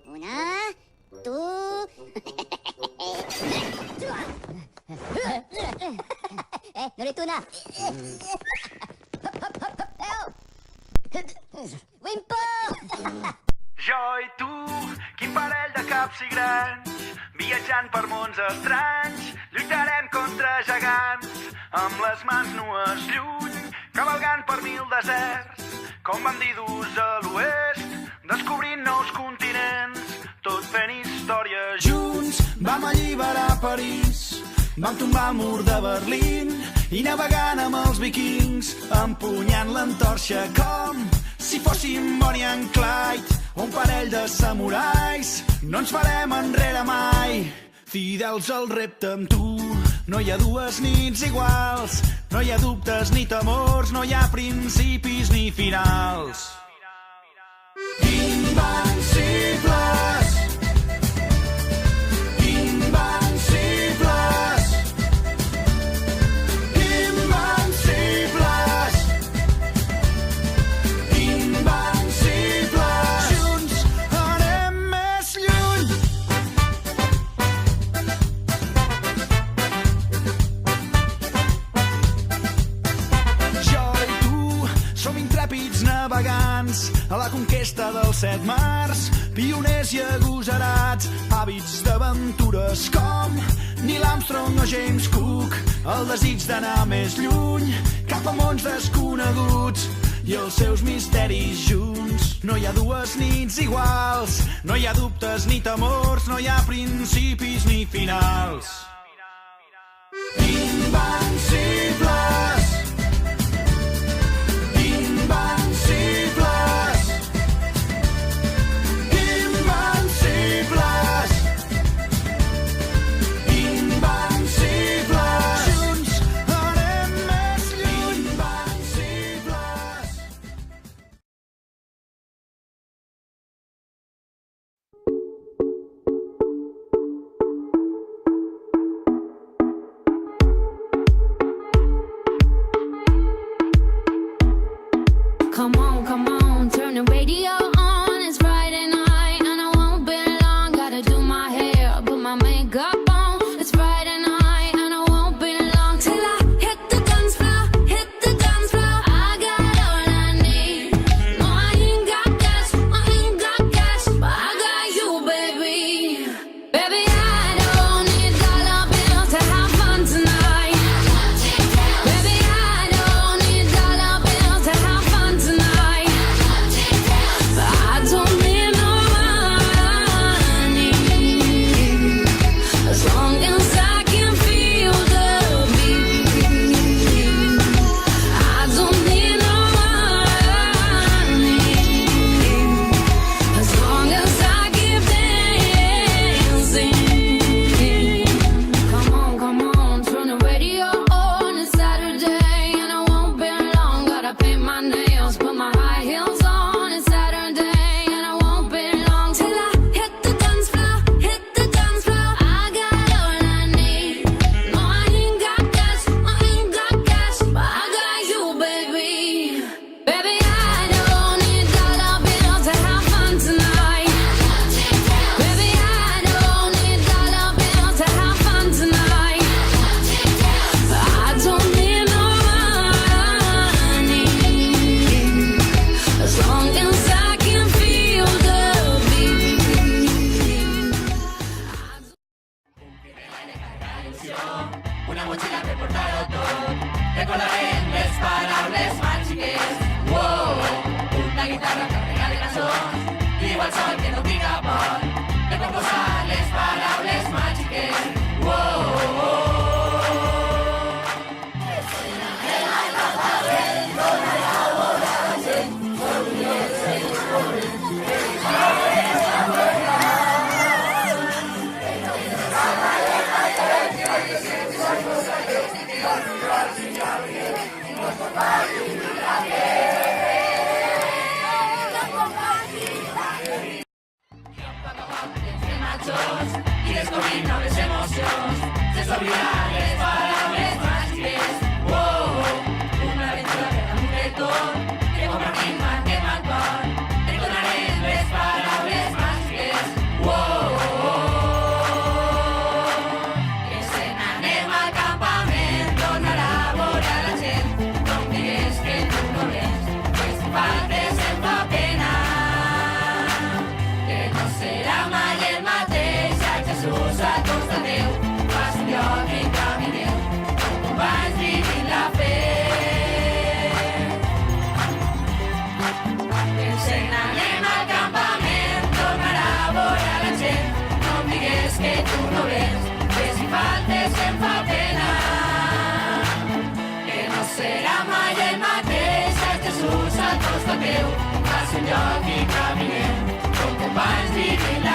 Una, tu... no ets una. Wimpo! Jo i tu, quin parell de caps i grans, viatjant per mons estranys, lluitarem contra gegants, amb les mans nues lluny, cavalgant per 1000 deserts, com bandidus a l'oest, descobrint nous continents, tot fent història. Junts vam alliberar París, vam tombar el mur de Berlín i navegant amb els vikings, empunyant l'antorxa com si fóssim Bonnie and Clyde, un parell de samurais. No ens farem enrere mai, fidels al repte amb tu. No hi ha dues nits iguals, no hi ha dubtes ni temors, no hi ha principis ni finals. Invencibles, invencibles, invencibles, invencibles. Junts anem més lluny. Jo i tu som intrèpids navegants a la conquesta dels 7 mars, pioners i agosarats, hàbits d'aventures com Neil Armstrong o James Cook, el desig d'anar més lluny, cap a mons desconeguts i els seus misteris junts. No hi ha dues nits iguals, no hi ha dubtes ni temors, no hi ha principis ni finals. Invencibles, invencibles, invencibles, invencibles. Junts anem més lluny. Invencibles. Come on, turn the radio on. It's Friday night and I won't be long. Gotta do my hair, put my makeup on. It's Friday night and I won't be long till I hit the dance floor, hit the dance floor. I got all I need. No, I ain't got cash, but I got you, baby. Baby, I don't need dollar bills to have fun tonight. Baby, I don't need dollar bills to have fun tonight. I don't need no money, as long as I can feel the beat. I don't need no money, as long as I keep dancing. Come on, turn the radio on. It's Saturday and I won't be long. Gotta paint my nails, put my high heels on. It's Saturday and I won't be long till I hit the dance floor, hit the dance floor. I got all I need. No, I ain't got cash, but I got you, baby. Baby, I don't need dollar bills to have fun tonight. Baby, I don't need dollar bills to have fun tonight. I don't need no money, as long as I can feel the beat. Una mochila per portar-ho tot. Recordarem les paraules màgiques. Wow! Una guitarra carregada de cançons. Diu al sol que no tinga por de proposar les paraules màgiques. Wow! I descobrir noves emocions, sense oblidar les paraules màgiques. Wow! Una aventura que damunt de tot, que compartim, marquem el cor. Recordarem un lloc i caminem, com companys vivint